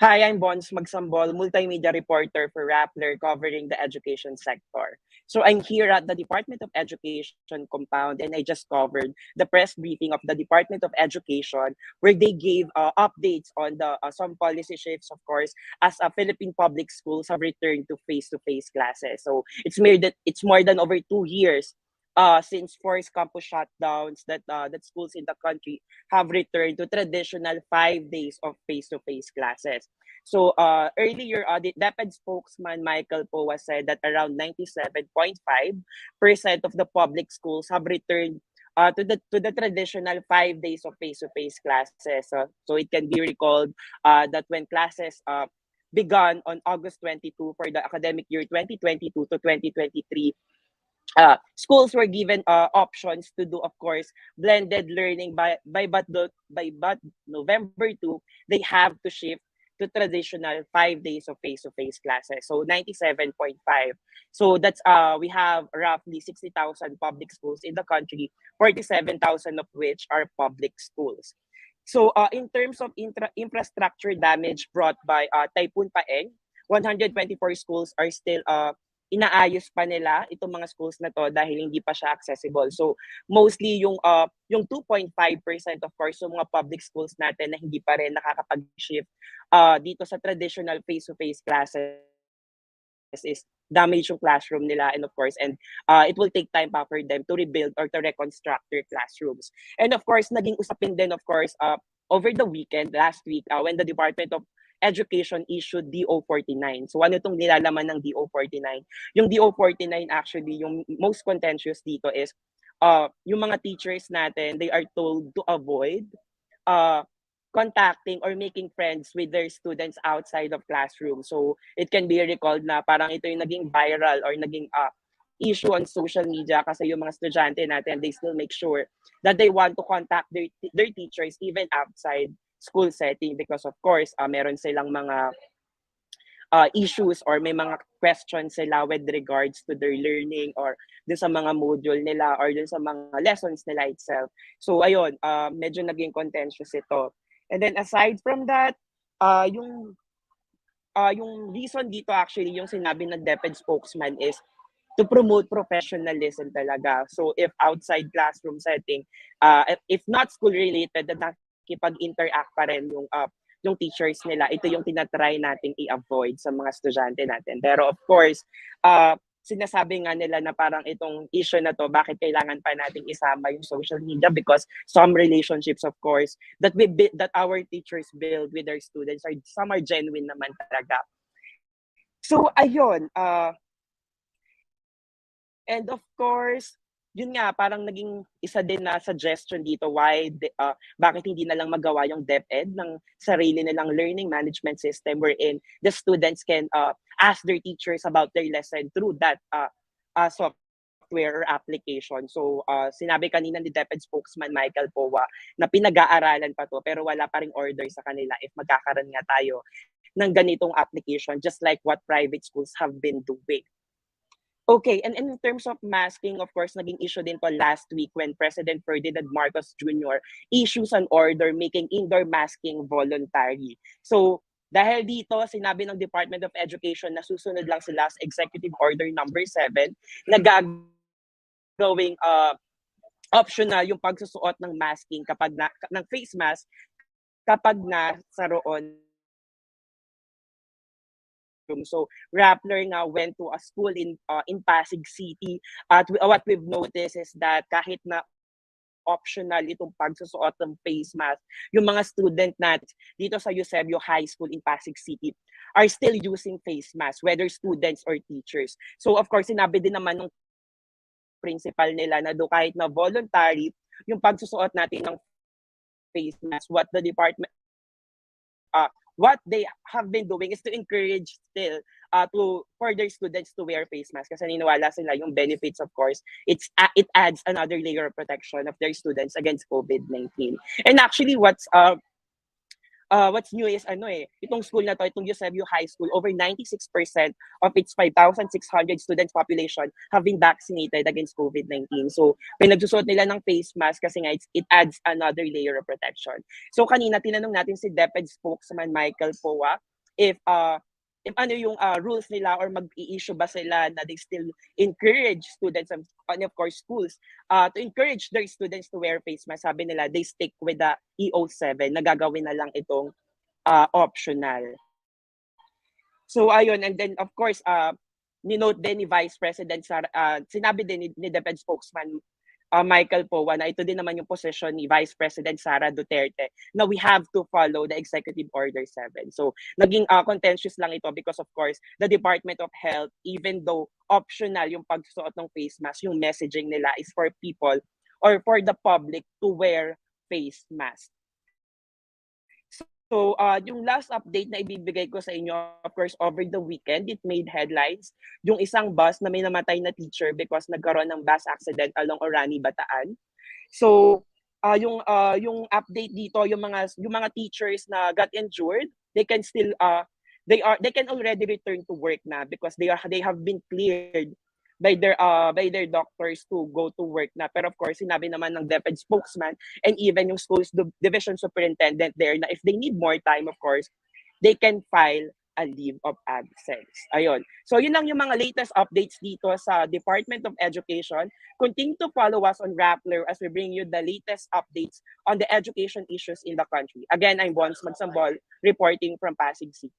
Hi, I'm Bons Magsambol, multimedia reporter for Rappler covering the education sector. So I'm here at the Department of Education compound and I just covered the press briefing of the Department of Education where they gave updates on the some policy shifts, of course, as Philippine public schools have returned to face-to-face classes. So it's more than over 2 years since forced campus shutdowns that schools in the country have returned to traditional 5 days of face-to-face classes. So earlier, the DepEd spokesman Michael Poa said that around 97.5% of the public schools have returned to the traditional 5 days of face-to-face classes. So it can be recalled that when classes began on August 22 for the academic year 2022 to 2023, schools were given options to do, of course, blended learning by but November 2, they have to shift to traditional 5 days of face-to-face classes. So 97.5. So that's we have roughly 60,000 public schools in the country, 47,000 of which are public schools. So in terms of infrastructure damage brought by Typhoon Paeng, 124 schools are still inaayos pa nila itong mga schools na to dahil hindi pa siya accessible. So mostly yung 2.5% of course yung mga public schools natin na hindi pa rin nakakapag-shift dito sa traditional face-to-face classes is damage yung classroom nila and of course it will take time pa for them to rebuild or to reconstruct their classrooms. And of course naging usapin din of course over the weekend last week when the Department of Education issued DO49. So ano itong nilalaman ng DO49? Yung DO49 actually, yung most contentious dito is yung mga teachers natin, they are told to avoid uh, contacting or making friends with their students outside of classroom. So it can be recalled na parang ito yung naging viral or naging issue on social media kasi yung mga estudyante natin, they still make sure that they want to contact their teachers even outside school setting because of course meron silang mga issues or may mga questions sila with regards to their learning or dun sa mga module nila or dun sa mga lessons nila itself. So ayun, medyo naging contentious ito. And then aside from that, yung reason dito actually yung sinabi ng DepEd spokesman is to promote professionalism talaga. So if outside classroom setting, if not school related, na nakikipag-interact pa rin yung teachers nila, ito yung tinatry nating i-avoid sa mga estudyante natin. Pero of course, sinasabi nga nila na parang itong issue na to, bakit kailangan pa nating isama yung social media because some relationships of course that our teachers build with their students are some are genuine naman talaga. So ayun, and of course, yun nga, parang naging isa din na suggestion dito bakit hindi na lang magawa yung DepEd ng sarili nilang learning management system wherein the students can ask their teachers about their lesson through that software or application. So sinabi kanina ni DepEd spokesman Michael Poa na pinag-aaralan pa to pero wala pa ring order sa kanila if magkakaroon nga tayo ng ganitong application just like what private schools have been doing. Okay, and in terms of masking, of course, naging issue din to last week when President Ferdinand Marcos Jr. issues an order making indoor masking voluntary. So, dahil dito, sinabi ng Department of Education na susunod lang sila sa Executive Order number 7 na gagawing optional yung pagsusuot ng masking ng face mask kapag nasa roon. So Rappler nga went to a school in Pasig City at what we've noticed is that kahit na optional itong pagsusuot ng face mask, yung mga student natin dito sa Eusebio High School in Pasig City are still using face mask, whether students or teachers. So of course, sinabi din naman ng principal nila na do kahit na voluntary yung pagsusuot natin ng face mask, what they have been doing is to encourage still for their students to wear face masks kasi naniniwala sila yung benefits of course it adds another layer of protection of their students against COVID-19. And actually what's new is itong school na to, itong Eusebio High School, over 96% of its 5,600 students population have been vaccinated against COVID-19. So, pinagsusuot nila ng face mask kasi nga it adds another layer of protection. So, kanina tinanong natin si DepEd spokesman Michael Poa if ano yung rules nila or mag-i-issue ba sila na they still encourage students and of course schools to encourage their students to wear face mask. Sabi nila they stick with the EO7 na gagawin na lang itong optional. So ayun, and then of course ni-note din ni Vice President Sara, sinabi din ni DepEd spokesman Michael Powa na ito din naman yung position ni Vice President Sara Duterte na we have to follow the Executive Order 7. So naging contentious lang ito because of course the Department of Health, even though optional yung pagsusuot ng face mask, yung messaging nila is for people or for the public to wear face mask. So, yung last update na ibibigay ko sa inyo, of course, over the weekend, it made headlines. Yung isang bus na may namatay na teacher because nagkaroon ng bus accident along Orani, Bataan. So, yung update dito, yung mga teachers na got injured, they can still they can already return to work na because they have been cleared by their doctors to go to work na. Pero of course, sinabi naman ng DepEd spokesman and even yung schools division superintendent there na if they need more time, of course, they can file a leave of absence. Ayun. So yun lang yung mga latest updates dito sa Department of Education. Continue to follow us on Rappler as we bring you the latest updates on the education issues in the country. Again, I'm Bons Magsambol reporting from Pasig City.